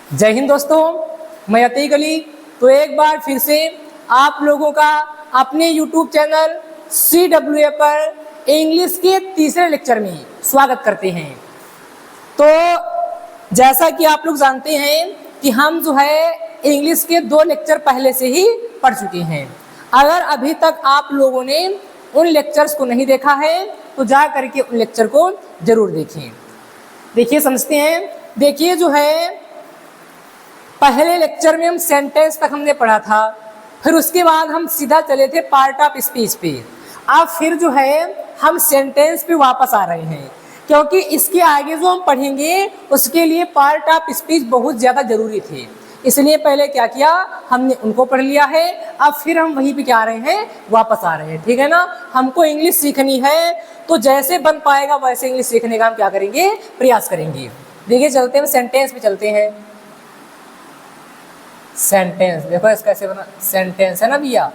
जय हिंद दोस्तों, मैं अतीक अली। तो एक बार फिर से आप लोगों का अपने YouTube चैनल CWA पर इंग्लिश के तीसरे लेक्चर में स्वागत करते हैं। तो जैसा कि आप लोग जानते हैं कि हम जो है इंग्लिश के 2 लेक्चर पहले से ही पढ़ चुके हैं। अगर अभी तक आप लोगों ने उन लेक्चर्स को नहीं देखा है तो जा करके उन लेक्चर को जरूर देखें। देखिए, समझते हैं। देखिए, जो है पहले लेक्चर में हम सेंटेंस तक हमने पढ़ा था, फिर उसके बाद हम सीधा चले थे पार्ट ऑफ स्पीच पे। अब फिर जो है हम सेंटेंस पे वापस आ रहे हैं, क्योंकि इसके आगे जो हम पढ़ेंगे उसके लिए पार्ट ऑफ स्पीच बहुत ज़्यादा जरूरी थे। इसलिए पहले क्या किया, हमने उनको पढ़ लिया है। अब फिर हम वहीं पे क्या आ रहे हैं, वापस आ रहे हैं। ठीक है ना। हमको इंग्लिश सीखनी है तो जैसे बन पाएगा वैसे इंग्लिश सीखने का हम क्या करेंगे, प्रयास करेंगे। देखिए, चलते हैं सेंटेंस पे चलते हैं। सेंटेंस देखो इस कैसे बना, सेंटेंस है ना भैया।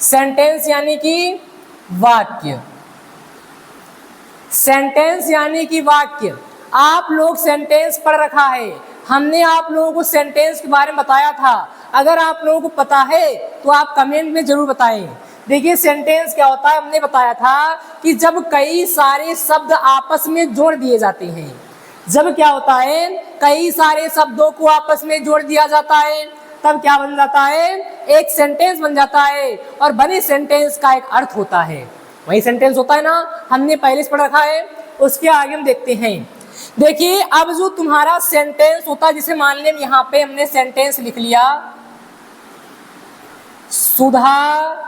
सेंटेंस यानी कि वाक्य। सेंटेंस यानी कि वाक्य। आप लोग सेंटेंस पढ़ रखा है, हमने आप लोगों को सेंटेंस के बारे में बताया था। अगर आप लोगों को पता है तो आप कमेंट में जरूर बताएं। देखिए, सेंटेंस क्या होता है, हमने बताया था कि जब कई सारे शब्द आपस में जोड़ दिए जाते हैं। जब क्या होता है, कई सारे शब्दों को आपस में जोड़ दिया जाता है, तब क्या बन जाता है, एक सेंटेंस बन जाता है। और बने सेंटेंस का एक अर्थ होता है, वही सेंटेंस होता है ना। हमने पहले से पढ़ रखा है, उसके आगे हम देखते हैं। देखिए, अब जो तुम्हारा सेंटेंस होता है, जिसे मान लें यहाँ पे हमने सेंटेंस लिख लिया, Sudha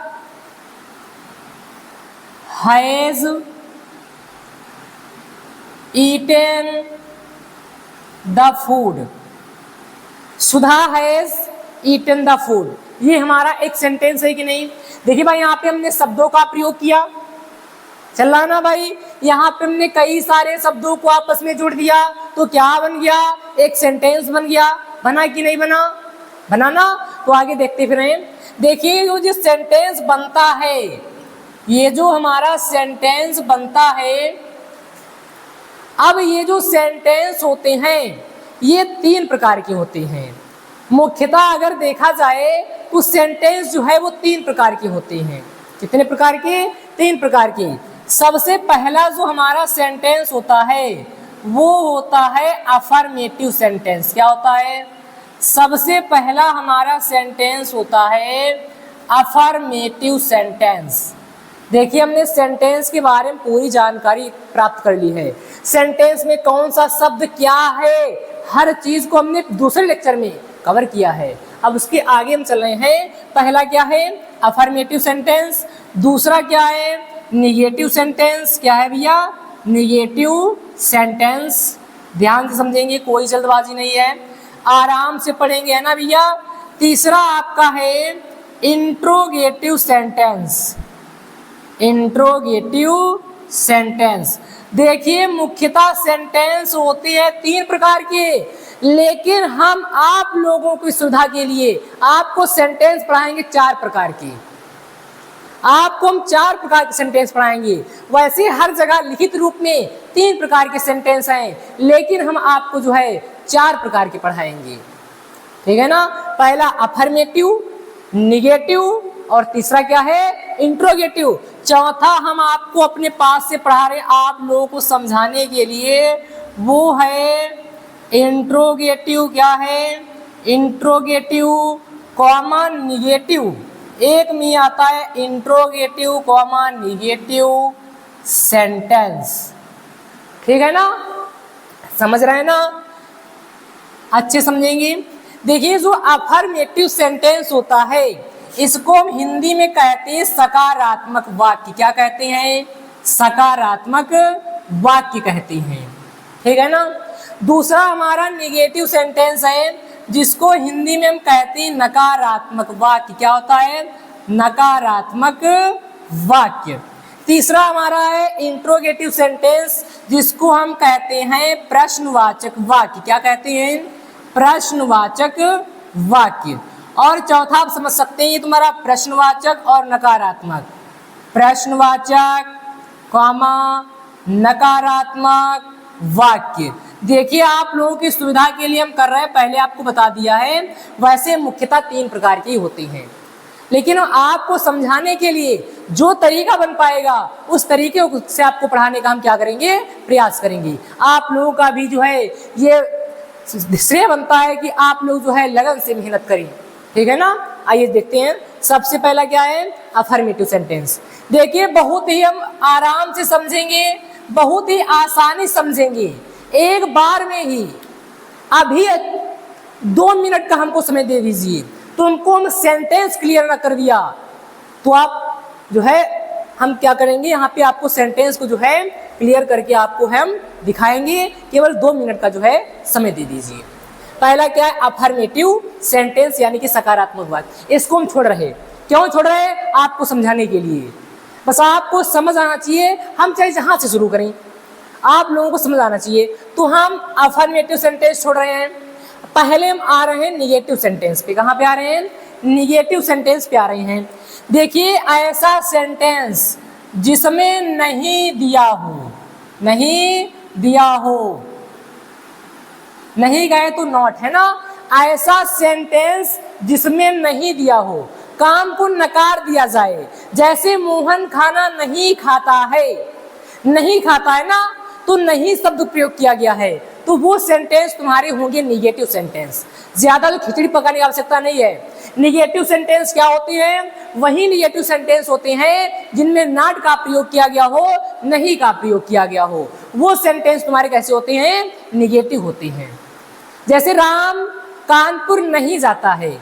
has eaten the food. Sudha has eaten the food, ये हमारा एक सेंटेंस है कि नहीं। देखिए भाई, यहाँ पे हमने शब्दों का प्रयोग किया, चल रहा ना भाई। यहाँ पे हमने कई सारे शब्दों को आपस में जोड़ दिया तो क्या बन गया, एक सेंटेंस बन गया। बना कि नहीं बना, बना ना। तो आगे देखते फिर हैं। देखिए, जो सेंटेंस बनता है, ये जो हमारा सेंटेंस बनता है, अब ये जो सेंटेंस होते हैं ये 3 प्रकार के होते हैं। मुख्यतः अगर देखा जाए तो सेंटेंस जो है वो 3 प्रकार के होते हैं। कितने प्रकार के, 3 प्रकार के। सबसे पहला जो हमारा सेंटेंस होता है वो होता है अफर्मेटिव सेंटेंस। क्या होता है, सबसे पहला हमारा सेंटेंस होता है अफर्मेटिव सेंटेंस। देखिए, हमने सेंटेंस के बारे में पूरी जानकारी प्राप्त कर ली है। सेंटेंस में कौन सा शब्द क्या है, हर चीज को हमने दूसरे लेक्चर में कवर किया है। अब उसके आगे हम चल रहे हैं। पहला क्या है, अफर्मेटिव सेंटेंस। दूसरा क्या है, निगेटिव सेंटेंस। क्या है भैया, निगेटिव सेंटेंस। ध्यान से समझेंगे, कोई जल्दबाजी नहीं है, आराम से पढ़ेंगे, है ना भैया। तीसरा आपका है इंट्रोगेटिव सेंटेंस। Interrogative sentence. देखिए, मुख्यतः सेंटेंस होते हैं 3 प्रकार के, लेकिन हम आप लोगों की सुविधा के लिए आपको सेंटेंस पढ़ाएंगे 4 प्रकार के। आपको हम 4 प्रकार के सेंटेंस पढ़ाएंगे। वैसे हर जगह लिखित रूप में 3 प्रकार के सेंटेंस हैं, लेकिन हम आपको जो है 4 प्रकार के पढ़ाएंगे। ठीक है ना। पहला अफर्मेटिव, निगेटिव, और तीसरा क्या है, इंट्रोगेटिव। चौथा हम आपको अपने पास से पढ़ा रहे आप लोगों को समझाने के लिए, वो है इंट्रोगेटिव। क्या है, इंट्रोगेटिव कॉमा निगेटिव। एक में आता है इंट्रोगेटिव कॉमा निगेटिव सेंटेंस। ठीक है ना, समझ रहे हैं ना, अच्छे समझेंगे। देखिए, जो अफर्मेटिव सेंटेंस होता है इसको हम हिंदी में कहते हैं सकारात्मक वाक्य। क्या कहते हैं, सकारात्मक वाक्य कहते हैं। ठीक है ना। दूसरा हमारा निगेटिव सेंटेंस है, जिसको हिंदी में हम कहते हैं नकारात्मक वाक्य। क्या होता है, नकारात्मक वाक्य। तीसरा हमारा है इंट्रोगेटिव सेंटेंस, जिसको हम कहते हैं प्रश्नवाचक वाक्य। क्या कहते हैं, प्रश्नवाचक वाक्य। और चौथा आप समझ सकते हैं, ये तुम्हारा प्रश्नवाचक और नकारात्मक। प्रश्नवाचक कॉमा नकारात्मक वाक्य। देखिए आप लोगों की सुविधा के लिए हम कर रहे हैं, पहले आपको बता दिया है। वैसे मुख्यतः 3 प्रकार की होती हैं, लेकिन आपको समझाने के लिए जो तरीका बन पाएगा उस तरीके से आपको पढ़ाने का हम क्या करेंगे, प्रयास करेंगे। आप लोगों का भी जो है ये श्रेय बनता है कि आप लोग जो है लगन से मेहनत करें, ठीक है ना। आइए देखते हैं, सबसे पहला क्या है, अफर्मेटिव सेंटेंस। देखिए बहुत ही हम आराम से समझेंगे, बहुत ही आसानी समझेंगे, एक बार में ही। अभी 2 मिनट का हमको समय दे दीजिए, तुमको हम सेंटेंस क्लियर ना कर दिया तो आप जो है हम क्या करेंगे, यहाँ पे आपको सेंटेंस को जो है क्लियर करके आपको हम दिखाएंगे। केवल 2 मिनट का जो है समय दे दीजिए। पहला क्या है, अफर्मेटिव सेंटेंस यानी कि सकारात्मक वाक्य। इसको हम छोड़ रहे, क्यों छोड़ रहे हैं, आपको समझाने के लिए। बस आपको समझ आना चाहिए, हम चाहे जहां से शुरू करें आप लोगों को समझ आना चाहिए। तो हम अफर्मेटिव सेंटेंस छोड़ रहे हैं, पहले हम आ रहे हैं निगेटिव सेंटेंस पे। कहां पे आ रहे हैं, निगेटिव सेंटेंस पे आ रहे हैं। देखिए ऐसा सेंटेंस जिसमें नहीं दिया हो, नहीं दिया हो, नहीं गए तो नॉट है ना। ऐसा सेंटेंस जिसमें नहीं दिया हो, काम को नकार दिया जाए, जैसे मोहन खाना नहीं खाता है, नहीं खाता है ना, तो नहीं शब्द प्रयोग किया गया है, तो वो सेंटेंस तुम्हारे होंगे निगेटिव सेंटेंस। ज्यादा तो खिचड़ी पकाने की आवश्यकता नहीं है। निगेटिव सेंटेंस क्या होती है, वही निगेटिव सेंटेंस होते हैं जिनमें नॉट का प्रयोग किया गया हो, नहीं का प्रयोग किया गया हो। वो सेंटेंस तुम्हारे कैसे होते हैं, निगेटिव होते हैं। जैसे राम कानपुर नहीं जाता है,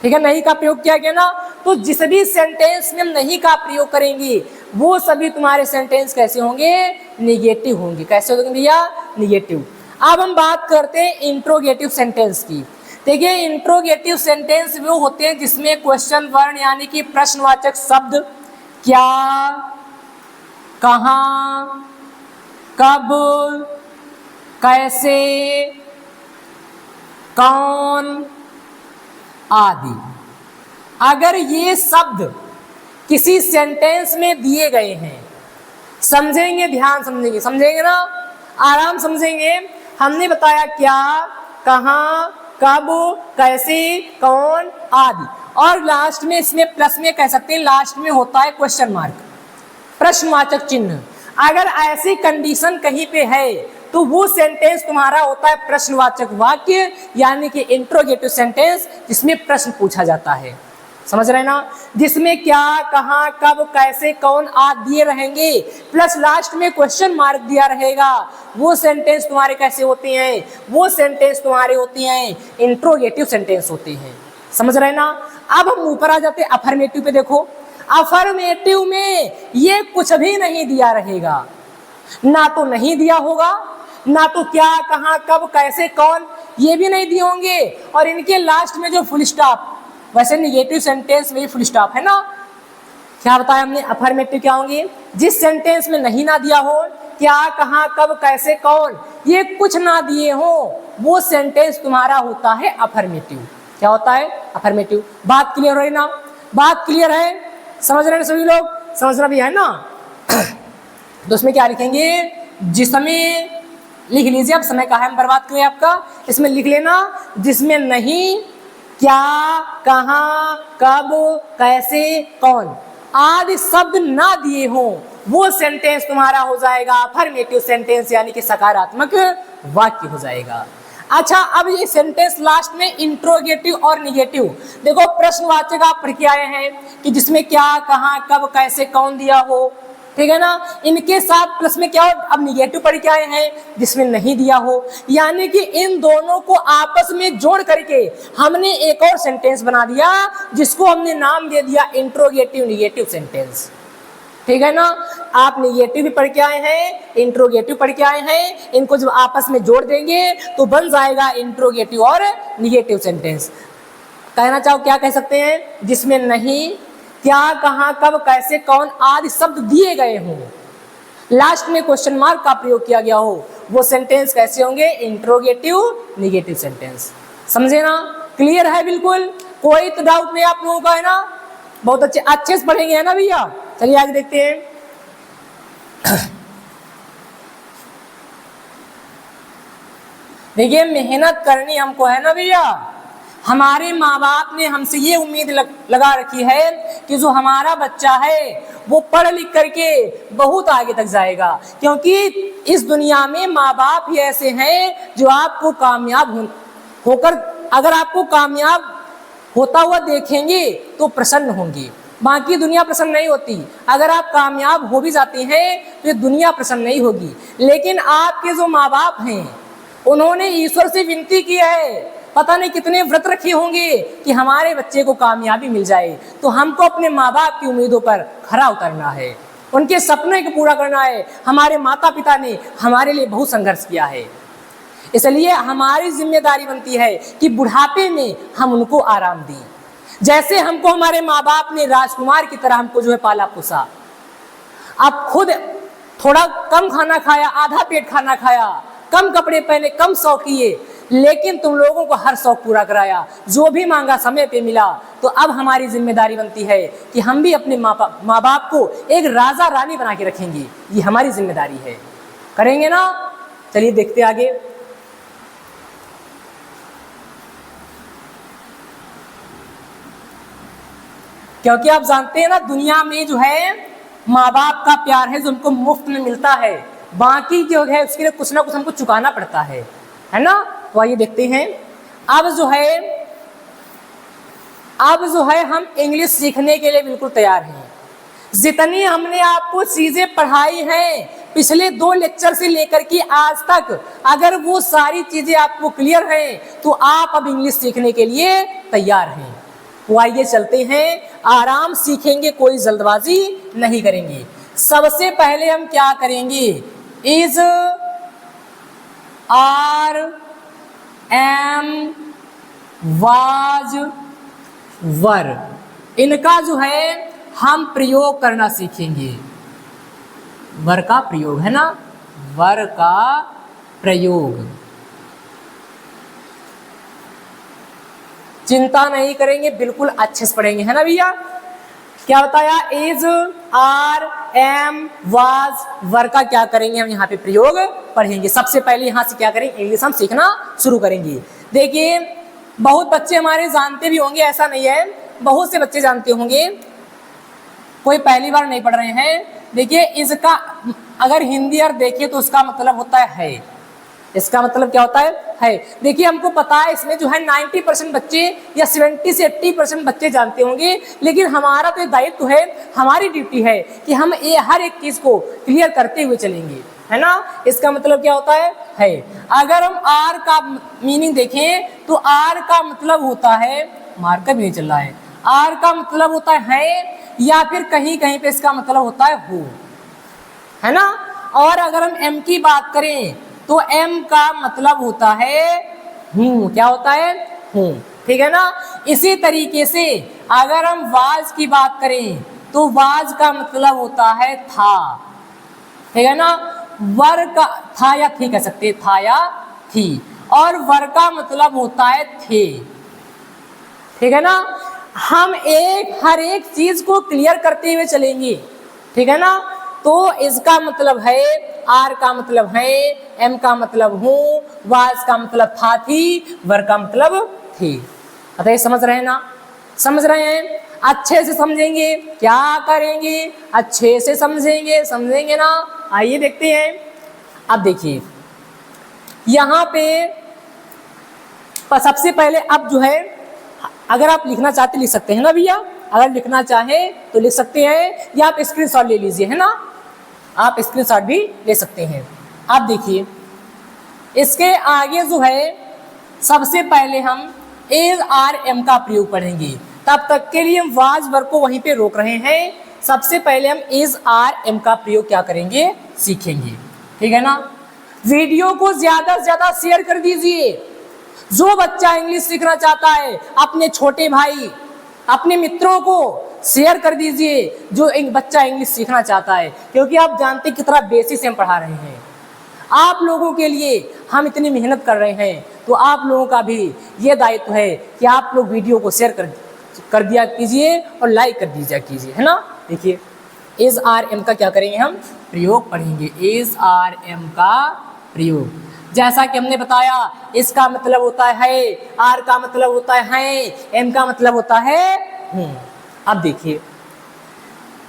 ठीक है, नहीं का प्रयोग किया गया ना, तो जिस भी सेंटेंस में हम नहीं का प्रयोग करेंगे वो सभी तुम्हारे सेंटेंस कैसे होंगे, निगेटिव होंगे। कैसे होंगे भैया, निगेटिव। अब हम बात करते हैं इंट्रोगेटिव सेंटेंस की। देखिए इंट्रोगेटिव सेंटेंस वो होते हैं जिसमें क्वेश्चन वर्ण यानी कि प्रश्नवाचक शब्द क्या, कहाँ, कब, कैसे, कौन आदि, अगर ये शब्द किसी सेंटेंस में दिए गए हैं, समझेंगे, ध्यान समझेंगे, समझेंगे ना, आराम समझेंगे। हमने बताया क्या, कहाँ, कब, कैसे, कौन आदि, और लास्ट में इसमें प्लस में कह सकते हैं, लास्ट में होता है क्वेश्चन मार्क, प्रश्नवाचक चिन्ह। अगर ऐसी कंडीशन कहीं पे है तो वो सेंटेंस तुम्हारा होता है प्रश्नवाचक वाक्य यानी कि इंट्रोगेटिव सेंटेंस, जिसमें प्रश्न पूछा जाता है। समझ रहे ना, जिसमें क्या, कहाँ, कब, कैसे, कौन आदि दिए रहेंगे, प्लस लास्ट में क्वेश्चन मार्क दिया रहेगा। वो सेंटेंस तुम्हारे कैसे होते हैं, वो सेंटेंस तुम्हारे होते हैं इंट्रोगेटिव सेंटेंस होते हैं। समझ रहे ना। अब हम ऊपर आ जाते हैं अफर्मेटिव पे। देखो अफर्मेटिव में ये कुछ भी नहीं दिया रहेगा, ना तो नहीं दिया होगा, ना तो क्या, कहाँ, कब, कैसे, कौन, ये भी नहीं दिए होंगे, और इनके लास्ट में जो फुल स्टॉप, वैसे निगेटिव सेंटेंस में फुल स्टॉप है ना। क्या बताया हमने, अफर्मेटिव क्या होंगे, जिस सेंटेंस में नहीं ना दिया हो, क्या, कहाँ, कब, कैसे, कौन, ये कुछ ना दिए हो, वो सेंटेंस तुम्हारा होता है अफर्मेटिव। क्या होता है, अफर्मेटिव। बात क्लियर है ना, बात क्लियर है, समझ रहे हैं सभी लोग, समझना भी है ना। तो उसमें क्या लिखेंगे, जिसमें, लिख लीजिए, अब समय का है, हम बर्बाद करें आपका, इसमें लिख लेना, जिसमें नहीं, क्या, कहाँ, कब, कैसे, कौन आदि शब्द ना दिए हो, वो सेंटेंस तुम्हारा हो जाएगा अफर्मेटिव सेंटेंस यानी कि सकारात्मक वाक्य हो जाएगा। अच्छा, अब ये सेंटेंस लास्ट में इंट्रोगेटिव और निगेटिव। देखो प्रश्नवाचक आप पढ़ के आए हैं कि जिसमें क्या, कहाँ, कब, कैसे, कौन दिया हो, ठीक है ना। इनके साथ प्लस में क्या हो, अब निगेटिव पढ़ के आए हैं जिसमें नहीं दिया हो, यानी कि इन दोनों को आपस में जोड़ करके हमने एक और सेंटेंस बना दिया जिसको हमने नाम दे दिया इंट्रोगेटिव निगेटिव सेंटेंस। ठीक है ना। आप निगेटिव भी पढ़ के आए हैं, इंट्रोगेटिव पढ़ के आए हैं, इनको जब आपस में जोड़ देंगे तो बन जाएगा इंट्रोगेटिव और निगेटिव सेंटेंस। कहना चाहो क्या कह सकते हैं, जिसमें नहीं, क्या, कहाँ, कब, कैसे, कौन आदि शब्द दिए गए हों, लास्ट में क्वेश्चन मार्क का प्रयोग किया गया हो, वो सेंटेंस कैसे होंगे, इंट्रोगेटिव निगेटिव सेंटेंस। समझे ना, क्लियर है बिल्कुल, कोई तो डाउट नहीं आप लोगों का है ना। बहुत अच्छे से पढ़ेंगे है ना भैया। चलिए आगे देखते हैं। देखिए मेहनत करनी हमको है ना भैया, हमारे माँ बाप ने हमसे ये उम्मीद लगा रखी है कि जो हमारा बच्चा है वो पढ़ लिख करके बहुत आगे तक जाएगा, क्योंकि इस दुनिया में माँ बाप ही ऐसे हैं जो आपको कामयाब होकर, अगर आपको कामयाब होता हुआ देखेंगे तो प्रसन्न होंगे, बाकी दुनिया प्रसन्न नहीं होती। अगर आप कामयाब हो भी जाते हैं तो ये दुनिया प्रसन्न नहीं होगी। लेकिन आपके जो माँ बाप हैं उन्होंने ईश्वर से विनती की है, पता नहीं कितने व्रत रखे होंगे कि हमारे बच्चे को कामयाबी मिल जाए। तो हमको अपने माँ बाप की उम्मीदों पर खरा उतरना है, उनके सपने को पूरा करना है। हमारे माता पिता ने हमारे लिए बहुत संघर्ष किया है, इसलिए हमारी जिम्मेदारी बनती है कि बुढ़ापे में हम उनको आराम दें। जैसे हमको हमारे माँ बाप ने राजकुमार की तरह हमको जो है पाला पोसा, अब खुद थोड़ा कम खाना खाया, आधा पेट खाना खाया, कम कपड़े पहने, कम शौक किए, लेकिन तुम लोगों को हर शौक पूरा कराया, जो भी मांगा समय पे मिला। तो अब हमारी जिम्मेदारी बनती है कि हम भी अपने माँ बाप को एक राजा रानी बना के रखेंगे, ये हमारी जिम्मेदारी है। करेंगे ना? चलिए देखते आगे। क्योंकि आप जानते हैं ना, दुनिया में जो है माँ बाप का प्यार है जो हमको मुफ्त में मिलता है, बाकी जो है उसके लिए कुछ ना कुछ हमको चुकाना पड़ता है ना। तो आइए देखते हैं। अब जो है हम इंग्लिश सीखने के लिए बिल्कुल तैयार हैं। जितनी हमने आपको चीजें पढ़ाई हैं पिछले 2 लेक्चर से लेकर के आज तक, अगर वो सारी चीजें आपको क्लियर हैं तो आप अब इंग्लिश सीखने के लिए तैयार हैं। तो आइए चलते हैं, आराम सीखेंगे, कोई जल्दबाजी नहीं करेंगे। सबसे पहले हम क्या करेंगे, इज, आर, एम, वाज, वर, इनका जो है हम प्रयोग करना सीखेंगे। वर का प्रयोग है ना, वर का प्रयोग। चिंता नहीं करेंगे, बिल्कुल अच्छे से पढ़ेंगे, है ना भैया। क्या बताया, इज, आर, एम, वाज, वर का क्या करेंगे हम यहाँ पे प्रयोग पढ़ेंगे। सबसे पहले यहाँ से क्या करेंगे, इंग्लिश हम सीखना शुरू करेंगे। देखिए बहुत बच्चे हमारे जानते भी होंगे, ऐसा नहीं है, बहुत से बच्चे जानते होंगे, कोई पहली बार नहीं पढ़ रहे हैं। देखिए इसका अगर हिंदी अर्थ देखिए तो उसका मतलब होता है, इसका मतलब क्या होता है। देखिए हमको पता है इसमें जो है 90% बच्चे या 70 से 80% बच्चे जानते होंगे, लेकिन हमारा तो दायित्व है, हमारी ड्यूटी है कि हम ये हर एक चीज को क्लियर करते हुए चलेंगे, है ना। इसका मतलब क्या होता है। अगर हम आर का मीनिंग देखें तो आर का मतलब होता है, मार्कर भी नहीं चल रहा है, आर का मतलब होता है या फिर कहीं कहीं पे इसका मतलब होता है हो, है ना। और अगर हम एम की बात करें तो एम का मतलब होता है हूँ, क्या होता है, हूँ, ठीक है ना। इसी तरीके से अगर हम वाज की बात करें तो वाज का मतलब होता है था, ठीक है ना। वर का था या थी कह सकते, था या थी, और वर का मतलब होता है थे, ठीक है ना। हम हर एक चीज को क्लियर करते हुए चलेंगे, ठीक है ना। तो इसका मतलब है, आर का मतलब है, एम का मतलब हूँ, वाज का मतलब था थी, वर का मतलब थी। अतः ये समझ रहे हैं ना, समझ रहे हैं, अच्छे से समझेंगे, क्या करेंगे, अच्छे से समझेंगे ना। आइए देखते हैं। अब देखिए यहाँ पे सबसे पहले अब जो है, अगर आप लिखना चाहते लिख सकते हैं ना भैया, अगर लिखना चाहे तो लिख सकते हैं, या आप स्क्रीनशॉट ले लीजिए, है ना, आप स्क्रीनशॉट भी ले सकते हैं। अब देखिए इसके आगे जो है सबसे पहले हम एज, आर, एम का प्रयोग पढ़ेंगे। तब तक के लिए हम वाज वर्ग को वहीं पे रोक रहे हैं। सबसे पहले हम एज, आर, एम का प्रयोग क्या करेंगे, सीखेंगे, ठीक है ना। वीडियो को ज्यादा से ज्यादा शेयर कर दीजिए। जो बच्चा इंग्लिश सीखना चाहता है अपने छोटे भाई, अपने मित्रों को शेयर कर दीजिए, जो एक बच्चा इंग्लिश सीखना चाहता है, क्योंकि आप जानते कितना बेसिक से हम पढ़ा रहे हैं। आप लोगों के लिए हम इतनी मेहनत कर रहे हैं, तो आप लोगों का भी ये दायित्व है कि आप लोग वीडियो को शेयर कर दिया कीजिए और लाइक कर दीजिए कीजिए, है ना। देखिए एज, आर, एम का क्या करेंगे हम प्रयोग पढ़ेंगे, एज, आर, एम का प्रयोग। जैसा कि हमने बताया, इसका मतलब होता है, आर का मतलब होता है, एम का मतलब होता है। अब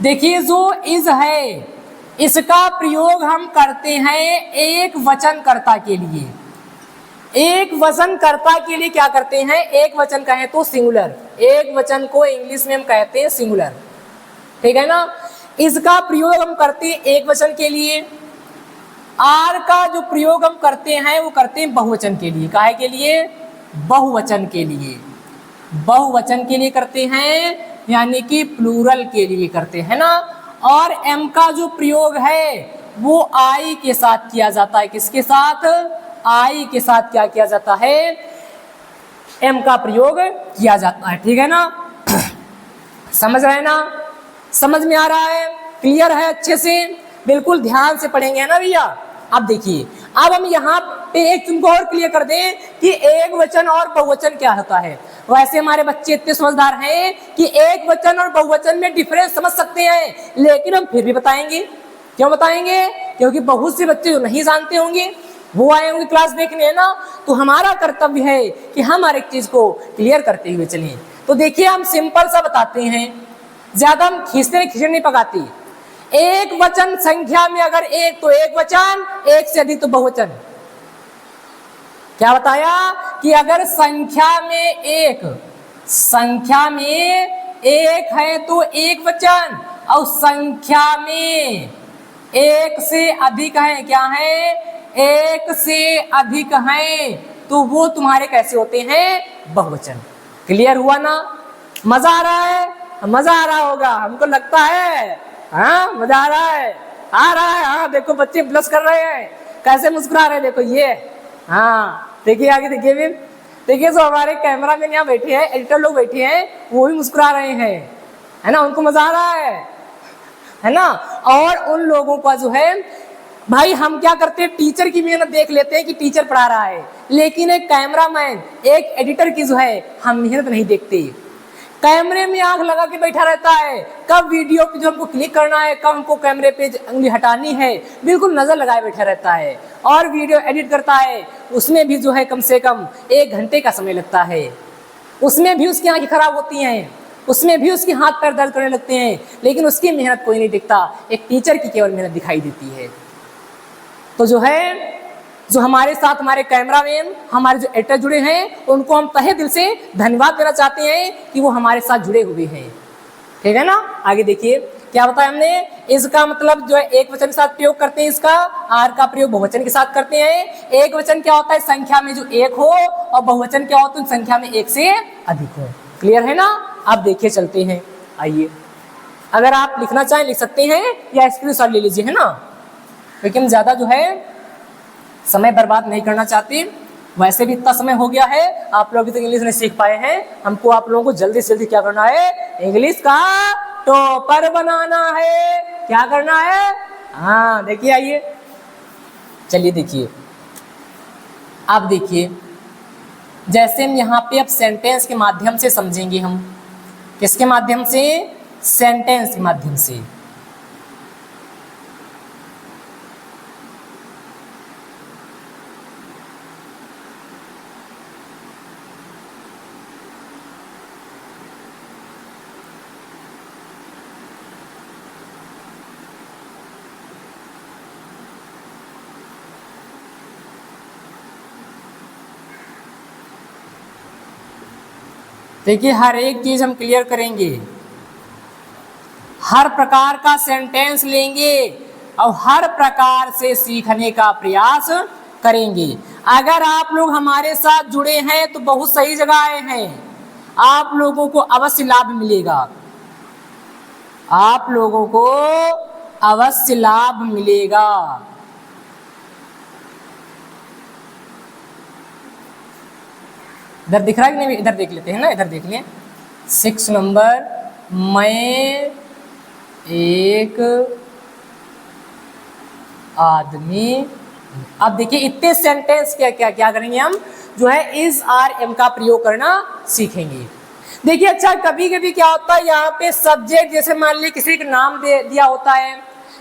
देखिए जो इज है इसका प्रयोग हम करते हैं एक वचनकर्ता के लिए। एक वचनकर्ता के लिए क्या करते हैं, एक वचन कहें तो सिंगुलर, एक वचन को इंग्लिश में हम कहते हैं सिंगुलर, ठीक है ना। इसका प्रयोग हम करते हैं एक वचन के लिए। आर का जो प्रयोग हम करते हैं वो करते हैं बहुवचन के लिए। काहे के लिए, बहुवचन के लिए, बहुवचन के लिए करते हैं, यानी कि प्लूरल के लिए करते हैं ना। और एम का जो प्रयोग है वो आई के साथ किया जाता है। किसके साथ, आई के साथ क्या किया जाता है, एम का प्रयोग किया जाता है, ठीक है ना। समझ रहे हैं ना, समझ में आ रहा है, क्लियर है अच्छे से, बिल्कुल ध्यान से पढ़ेंगे ना भैया। अब देखिए, अब हम यहाँ पे एक तुमको और क्लियर कर दें कि एक वचन और बहुवचन क्या होता है। वैसे हमारे बच्चे इतने समझदार हैं कि एक वचन और बहुवचन में डिफरेंस समझ सकते हैं, लेकिन हम फिर भी बताएंगे। क्यों बताएंगे, क्योंकि बहुत से बच्चे जो नहीं जानते होंगे वो आए होंगे क्लास देखने, है ना। तो हमारा कर्तव्य है कि हम हर एक चीज को क्लियर करते हुए चलें। तो देखिए हम सिंपल सा बताते हैं, ज्यादा हम खींचते नहीं पकाते। एक वचन संख्या में अगर एक तो एक वचन, एक से अधिक तो बहुवचन। क्या बताया कि अगर संख्या में एक है तो एक वचन, और संख्या में एक से अधिक है, क्या है, एक से अधिक है, तो वो तुम्हारे कैसे होते हैं, बहुवचन। क्लियर हुआ ना, मजा आ रहा है, मजा आ रहा होगा हमको लगता है, हाँ मजा आ रहा है, हाँ देखो बच्चे प्लस कर रहे हैं, कैसे मुस्कुरा रहे हैं, देखो ये, हाँ देखिए आगे देखिए भी, देखिए जो हमारे कैमरा मैन यहाँ बैठे हैं, एडिटर लोग बैठे हैं, वो भी मुस्कुरा रहे हैं, है ना, उनको मजा आ रहा है ना। और उन लोगों का जो है भाई, हम क्या करते हैं, टीचर की मेहनत देख लेते हैं कि टीचर पढ़ा रहा है, लेकिन एक कैमरामैन, एक एडिटर की जो है हम मेहनत नहीं देखते। कैमरे में आंख लगा के बैठा रहता है, कब वीडियो पे जो हमको क्लिक करना है, कब हमको कैमरे पे उंगली हटानी है, बिल्कुल नजर लगाए बैठा रहता है। और वीडियो एडिट करता है, उसमें भी जो है कम से कम 1 घंटे का समय लगता है, उसमें भी उसकी आंखें खराब होती हैं, उसमें भी उसके हाथ पैर दर्द करने लगते हैं, लेकिन उसकी मेहनत कोई नहीं दिखता, एक टीचर की केवल मेहनत दिखाई देती है। तो जो है, जो हमारे साथ हमारे कैमरामैन, हमारे जो एडिटर जुड़े हैं, उनको हम तहे दिल से धन्यवाद देना चाहते हैं कि वो हमारे साथ जुड़े हुए हैं, ठीक है ना। आगे देखिए क्या बताया हमने, इसका मतलब जो है एक वचन के साथ प्रयोग करते हैं, इसका आर का प्रयोग बहुवचन के साथ करते हैं। एक वचन क्या होता है, संख्या में जो एक हो, और बहुवचन क्या होता है, संख्या में एक से अधिक हो। क्लियर है ना। अब देखिए चलते हैं, आइए, अगर आप लिखना चाहें लिख सकते हैं, या स्क्रीनशॉट ले लीजिए, है ना, क्योंकि हम ज्यादा जो है समय बर्बाद नहीं करना चाहते। वैसे भी इतना समय हो गया है, आप लोग भी तो इंग्लिश नहीं सीख पाए हैं, हमको आप लोगों को जल्दी से जल्दी क्या करना है, इंग्लिश का टॉपर बनाना है। क्या करना है, हाँ देखिए, आइए चलिए देखिए, आप देखिए, जैसे हम यहाँ पे अब सेंटेंस के माध्यम से समझेंगे, हम किसके माध्यम से, सेंटेंस के माध्यम से। देखिए हर एक चीज हम क्लियर करेंगे, हर प्रकार का सेंटेंस लेंगे और हर प्रकार से सीखने का प्रयास करेंगे। अगर आप लोग हमारे साथ जुड़े हैं तो बहुत सही जगह आए हैं, आप लोगों को अवश्य लाभ मिलेगा, आप लोगों को अवश्य लाभ मिलेगा। इधर दिख रहा है कि नहीं, इधर देख लेते हैं ना, इधर देख लें। 6 नंबर, मैं एक आदमी। अब देखिए इतने सेंटेंस क्या करेंगे हम, जो है इज आर एम का प्रयोग करना सीखेंगे। देखिए अच्छा, कभी कभी क्या होता है, यहाँ पे सब्जेक्ट जैसे मान लीजिए किसी का नाम दिया होता है,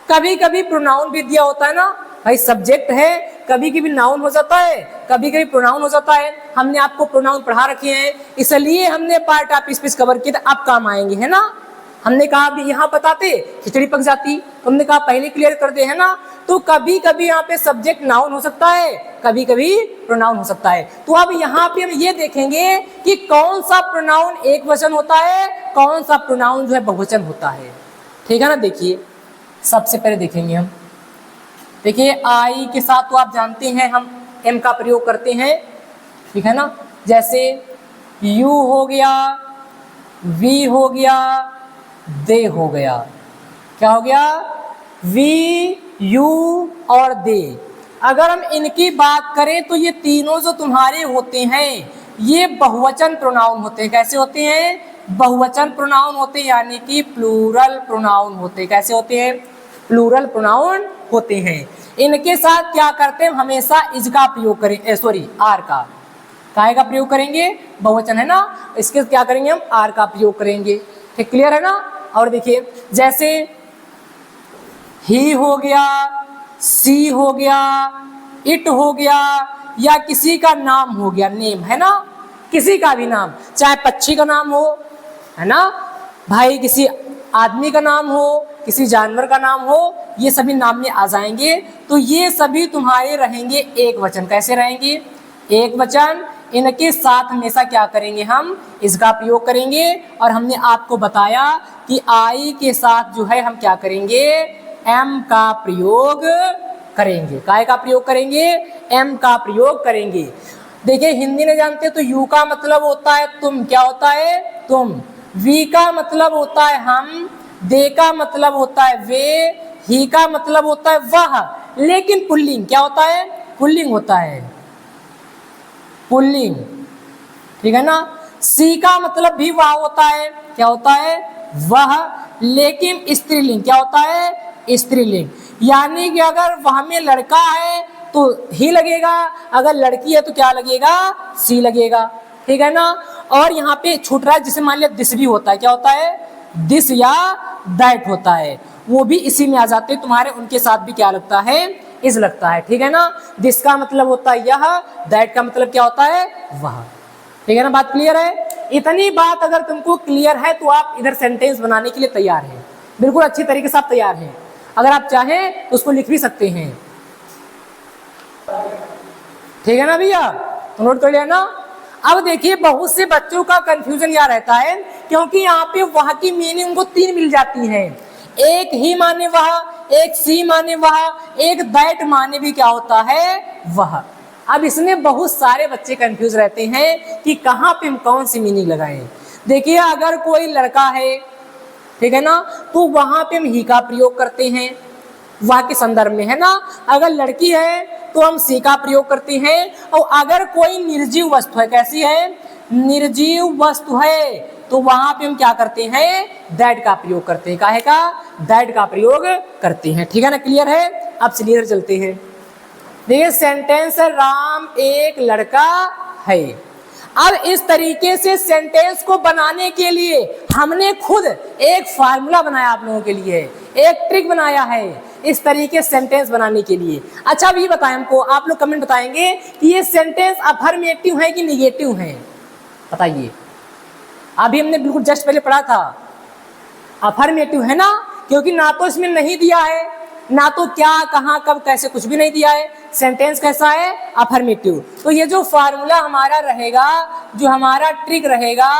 कभी कभी प्रोनाउन भी दिया होता है ना, भाई सब्जेक्ट है, कभी कभी नाउन हो जाता है, कभी कभी प्रोनाउन हो जाता है। हमने आपको प्रोनाउन पढ़ा रखे हैं, इसलिए हमने पार्ट ऑफ स्पीच कवर किया, अब काम आएंगे, है ना। हमने कहा अभी यहाँ बताते खिचड़ी पक जाती, तो हमने कहा पहले क्लियर कर दे, है ना। तो कभी कभी यहाँ पे सब्जेक्ट नाउन हो सकता है, कभी कभी प्रोनाउन हो सकता है। तो अब यहाँ पे हम ये देखेंगे कि कौन सा प्रोनाउन एक वचन होता है, कौन सा प्रोनाउन जो है बहुवचन होता है, ठीक है ना। देखिए सबसे पहले देखेंगे हम, देखिए आई के साथ तो आप जानते हैं हम एम का प्रयोग करते हैं, ठीक है ना। जैसे यू हो गया, वी हो गया, दे हो गया, क्या हो गया, वी, यू और दे। अगर हम इनकी बात करें तो ये तीनों जो तुम्हारे होते हैं ये बहुवचन प्रोनाउन होते हैं। कैसे होते हैं, बहुवचन प्रोनाउन होते हैं, यानी कि प्लूरल प्रोनाउन होते हैं। कैसे होते हैं, प्लूरल प्रोनाउन होते हैं। इनके साथ क्या करते हैं, हमेशा इज का प्रयोग करें, सॉरी आर का, काय का प्रयोग करेंगे, बहुवचन है ना, इसके क्या करेंगे हम, आर का प्रयोग करेंगे, ठीक, क्लियर है ना। और देखिए जैसे ही हो गया, सी हो गया, इट हो गया, या किसी का नाम हो गया, नेम है ना, किसी का भी नाम, चाहे पक्षी का नाम हो, है ना भाई, किसी आदमी का नाम हो, किसी जानवर का नाम हो, ये सभी नाम में आ जाएंगे। तो ये सभी तुम्हारे रहेंगे एक वचन। कैसे रहेंगे, एक वचन। इनके साथ हमेशा क्या करेंगे, हम इसका प्रयोग करेंगे। और हमने आपको बताया कि आई के साथ जो है हम क्या करेंगे, एम का प्रयोग करेंगे। काय का प्रयोग करेंगे, एम का प्रयोग करेंगे। देखिए हिंदी में जानते हो तो यू का मतलब होता है तुम, क्या होता है, तुम। वी का मतलब होता है हम, दे का मतलब होता है वे, ही का मतलब होता है वह, लेकिन पुल्लिंग क्या होता है, पुल्लिंग होता है, पुल्लिंग, ठीक है ना। सी का मतलब भी वह होता है, क्या होता है, वह, लेकिन स्त्रीलिंग क्या होता है, स्त्रीलिंग। यानी कि अगर वह में लड़का है तो ही लगेगा, अगर लड़की है तो क्या लगेगा, सी लगेगा, ठीक है ना। और यहाँ पे छूट रहा है, जिसे मान लिया दिस भी होता है, क्या होता है, दिस या दैट होता है, वो भी इसी में आ जाते हैं तुम्हारे। उनके साथ भी क्या लगता है, इज लगता है, ठीक है ना। दिस का मतलब होता है यह, दैट का मतलब क्या होता है, वह, ठीक है ना। बात क्लियर है, इतनी बात अगर तुमको क्लियर है तो आप इधर सेंटेंस बनाने के लिए तैयार हैं, बिल्कुल अच्छी तरीके से आप तैयार हैं। अगर आप चाहें तो उसको लिख भी सकते हैं, ठीक है ना भैया, तो नोट कर लिया ना। अब देखिए बहुत से बच्चों का कंफ्यूजन यहाँ रहता है, क्योंकि यहाँ पे वह की मीनिंग उनको तीन मिल जाती है, एक ही माने वह, एक सी माने वह, एक दैट माने भी क्या होता है, वह। अब इसमें बहुत सारे बच्चे कंफ्यूज रहते हैं कि कहाँ पे हम कौन सी मीनिंग लगाएं। देखिए अगर कोई लड़का है, ठीक है ना, तो वहां पे हम ही का प्रयोग करते हैं, वह के संदर्भ में, है ना। अगर लड़की है तो हम सी का प्रयोग करते हैं। और अगर कोई निर्जीव वस्तु है, कैसी है, निर्जीव वस्तु है, तो वहां पे हम क्या करते हैं, दैट का प्रयोग करते हैं। काहे का, दैट का प्रयोग करते हैं, ठीक है ना, क्लियर है। अब चलिए चलते हैं, देखिए सेंटेंस है राम एक लड़का है। अब इस तरीके से सेंटेंस को बनाने के लिए हमने खुद एक फार्मूला बनाया आप लोगों के लिए, एक ट्रिक बनाया है इस तरीके सेंटेंस बनाने के लिए। अच्छा अब ये बताएं हमको, आप लोग कमेंट बताएंगे कि ये सेंटेंस अफर्मेटिव है कि निगेटिव है, बताइए। अभी हमने बिल्कुल जस्ट पहले पढ़ा था अफर्मेटिव है ना, क्योंकि ना तो इसमें नहीं दिया है, ना तो क्या, कहां, कब, कैसे, कुछ भी नहीं दिया है। सेंटेंस कैसा है, अफर्मेटिव। तो ये जो फार्मूला हमारा रहेगा, जो हमारा ट्रिक रहेगा,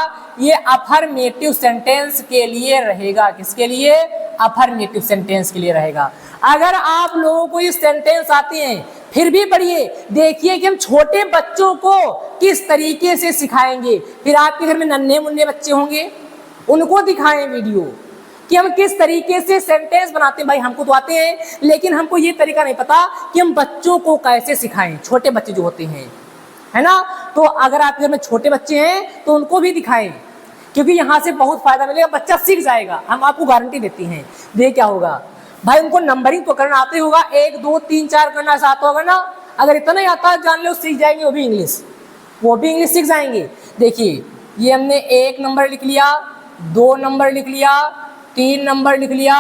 ये अफर्मेटिव सेंटेंस के लिए रहेगा। किसके लिए, अफर्मेटिव सेंटेंस के लिए रहेगा। अगर आप लोगों को ये सेंटेंस आते हैं फिर भी पढ़िए, देखिए कि हम छोटे बच्चों को किस तरीके से सिखाएंगे। फिर आपके घर में नन्हे मुन्ने बच्चे होंगे, उनको दिखाएं वीडियो कि हम किस तरीके से सेंटेंस बनाते हैं। भाई हमको तो आते हैं, लेकिन हमको ये तरीका नहीं पता कि हम बच्चों को कैसे सिखाएं, छोटे बच्चे जो होते हैं, है ना। तो अगर आपके घर में छोटे बच्चे हैं तो उनको भी दिखाएं, क्योंकि यहाँ से बहुत फायदा मिलेगा, बच्चा सीख जाएगा, हम आपको गारंटी देते हैं। देखिए क्या होगा भाई, उनको नंबरिंग तो करना आते होगा, 1 2 3 4 करना आता होगा ना। अगर इतना ही आता है जान लो, सीख जाएंगे वो भी इंग्लिश सीख जाएंगे। देखिए ये हमने 1 नंबर लिख लिया, 2 नंबर लिख लिया, 3 नंबर लिख लिया,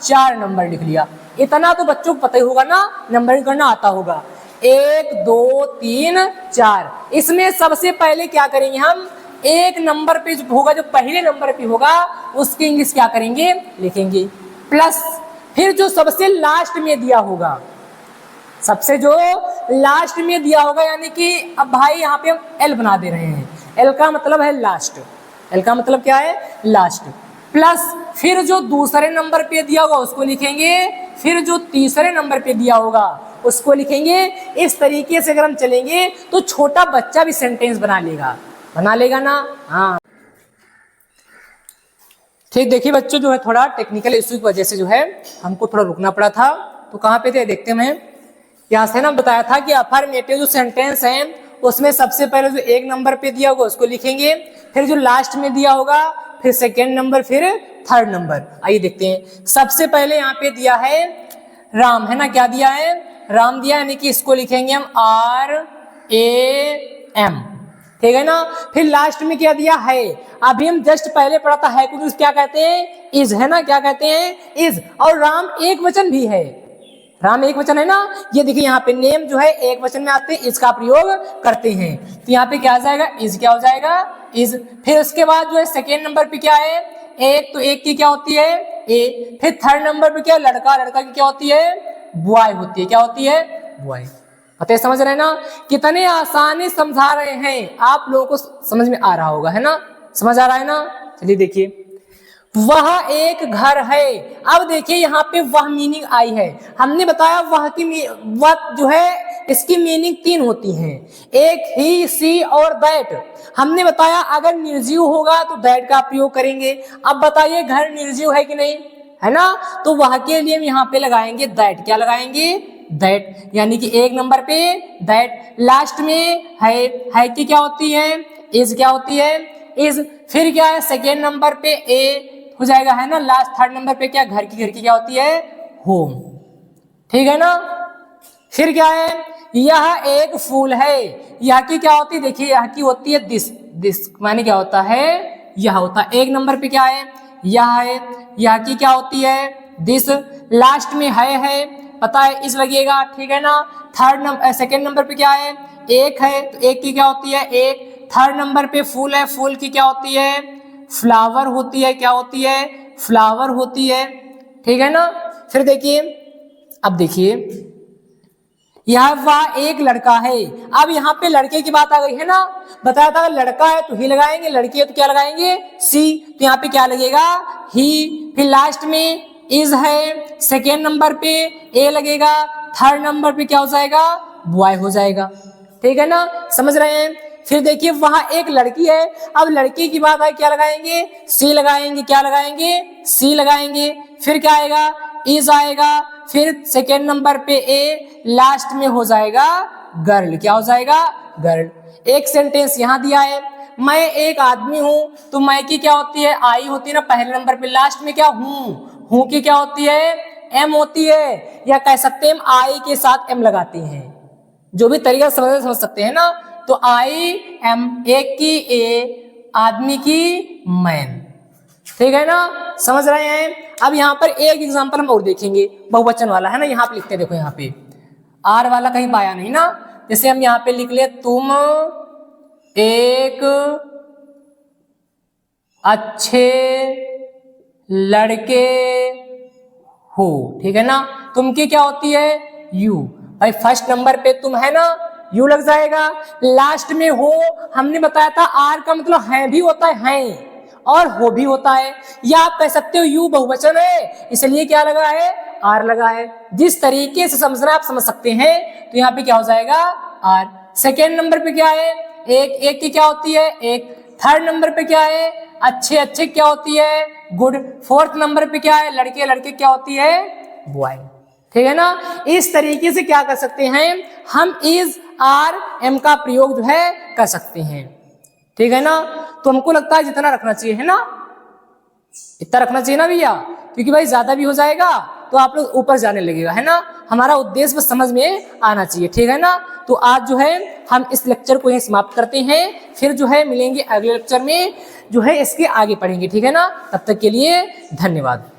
4 नंबर लिख लिया। इतना तो बच्चों को पता ही होगा ना, नंबरिंग करना आता होगा। 1 2 3 4। इसमें सबसे पहले क्या करेंगे हम, एक नंबर पे जो होगा, जो पहले नंबर पे होगा उसकी इंग्लिश क्या करेंगे, लिखेंगे प्लस। फिर जो सबसे लास्ट में दिया होगा, सबसे जो लास्ट में दिया होगा, यानी कि अब भाई यहाँ पे हम एल बना दे रहे हैं, एल का मतलब है लास्ट, एल का मतलब क्या है, लास्ट, प्लस फिर जो दूसरे नंबर पे दिया होगा उसको लिखेंगे, फिर जो तीसरे नंबर पे दिया होगा उसको लिखेंगे। इस तरीके से अगर हम चलेंगे तो छोटा बच्चा भी सेंटेंस बना लेगा ना। हाँ ठीक, देखिए बच्चों जो है थोड़ा टेक्निकल इश्यू की वजह से जो है हमको थोड़ा रुकना पड़ा था। तो कहाँ पे थे देखते हैं। यहाँ से ना बताया था कि अफर्मेटिव जो सेंटेंस है उसमें सबसे पहले जो एक नंबर पे दिया होगा उसको लिखेंगे, फिर जो लास्ट में दिया होगा, फिर सेकेंड नंबर, फिर थर्ड नंबर। आइए देखते हैं। सबसे पहले यहाँ पे दिया है राम, है ना, क्या दिया है, राम दिया, यानी कि इसको लिखेंगे हम RAM, ठीक है ना। फिर लास्ट में क्या दिया है, अभी हम जस्ट पहले पढ़ा था है को क्या कहते हैं, इज, है ना, क्या कहते हैं, इज। और राम एक वचन भी है, राम एक वचन है ना। ये देखिए यहाँ पे नेम जो है एक वचन में आते हैं, इसका प्रयोग करते हैं, तो यहाँ पे क्या आ जाएगा, इज क्या हो जाएगा, इज। फिर उसके बाद जो है सेकेंड नंबर पे क्या है, एक, तो एक की क्या होती है, ए। फिर थर्ड नंबर पे क्या, लड़का, लड़का की क्या होती है, बॉय होती है, क्या होती है, बॉय। पता है, समझ रहे हैं ना, कितने आसानी समझा रहे हैं, आप लोगों को समझ में आ रहा होगा, है ना, समझ आ रहा है ना। चलिए देखिए, वह एक घर है। अब देखिए यहाँ पे वह मीनिंग आई है, हमने बताया वह की वह जो है इसकी मीनिंग 3 होती हैं, एक ही, सी और दैट। हमने बताया अगर निर्जीव होगा तो दैट का प्रयोग करेंगे। अब बताइए घर निर्जीव है कि नहीं, है ना, तो वह के लिए हम यहाँ पे लगाएंगे दैट, क्या लगाएंगे, दैट, यानी कि एक नंबर पे दैट, लास्ट में है की क्या होती है, इज क्या होती है, इज। फिर क्या है, सेकेंड नंबर पे ए हो जाएगा, है ना, लास्ट थर्ड नंबर पे क्या, घर की क्या होती है, होम, ठीक है ना। फिर क्या है, यह एक फूल है, यह की क्या होती है, देखिए यह की होती है दिस, दिस माने क्या होता है, यह होता है। एक नंबर पे क्या है, यह है, यह की क्या होती है, दिस। लास्ट में है, पता है, इस लगेगा, ठीक है ना। थर्ड नंबर, सेकेंड नंबर पे क्या है, एक है, तो एक की क्या होती है, एक। थर्ड नंबर पे फूल है, फूल की क्या होती है, फ्लावर होती है, क्या होती है, फ्लावर होती है, ठीक है ना। फिर देखिए, अब देखिए, यह वह एक लड़का है। अब यहाँ पे लड़के की बात आ गई है ना, बताया था लड़का है तो ही लगाएंगे, लड़की है तो क्या लगाएंगे, सी, तो यहाँ पे क्या लगेगा, ही। फिर लास्ट में इज है, सेकेंड नंबर पे ए लगेगा, थर्ड नंबर पे क्या हो जाएगा, बॉय हो जाएगा, ठीक है ना, समझ रहे हैं। फिर देखिए वहां एक लड़की है, अब लड़की की बात है, क्या लगाएंगे, सी लगाएंगे, क्या लगाएंगे, सी लगाएंगे। फिर क्या आएगा, इज आएगा, फिर सेकेंड नंबर पे ए, लास्ट में हो जाएगा गर्ल, क्या हो जाएगा, गर्ल। एक सेंटेंस यहाँ दिया है, मैं एक आदमी हूं, तो मैं की क्या होती है, आई होती है ना पहले नंबर पे, लास्ट में क्या, हूं की क्या होती है, एम होती है, या कह सकते हैं आई के साथ एम लगाते हैं, जो भी तरीका समझ सकते हैं ना। तो आई एम, एक की ए, आदमी की मैन, ठीक है ना, समझ रहे हैं। अब यहाँ पर एक एग्जांपल हम और देखेंगे, बहुवचन वाला, है ना, यहाँ पे लिखते हैं, देखो यहाँ पे आर वाला कहीं पाया नहीं ना। जैसे हम यहाँ पे लिख ले, तुम एक अच्छे लड़के हो, ठीक है ना। तुम की क्या होती है, यू, भाई फर्स्ट नंबर पे तुम है ना, यू लग जाएगा। लास्ट में हो, हमने बताया था आर का मतलब है भी होता है और हो भी होता है, या आप कह सकते हो यू बहुवचन है इसलिए क्या लगा है, आर लगा है। जिस तरीके से समझना आप समझ सकते हैं। तो यहाँ पे क्या हो जाएगा, आर। सेकेंड नंबर पे क्या है, एक की क्या होती है, एक। थर्ड नंबर पे क्या है, अच्छे क्या होती है, गुड। फोर्थ नंबर पे क्या है, लड़के क्या होती है, बॉय, ठीक है ना। इस तरीके से क्या कर सकते हैं हम, इज, आर, एम का प्रयोग जो है कर सकते हैं, ठीक है ना। तो हमको लगता है जितना रखना चाहिए, है ना, इतना रखना चाहिए ना भैया, क्योंकि भाई ज्यादा भी हो जाएगा तो आप लोग ऊपर जाने लगेगा, है ना। हमारा उद्देश्य बस समझ में आना चाहिए, ठीक है ना। तो आज जो है हम इस लेक्चर को यहीं समाप्त करते हैं, फिर जो है मिलेंगे अगले लेक्चर में, जो है इसके आगे पढ़ेंगे, ठीक है ना। तब तक के लिए धन्यवाद।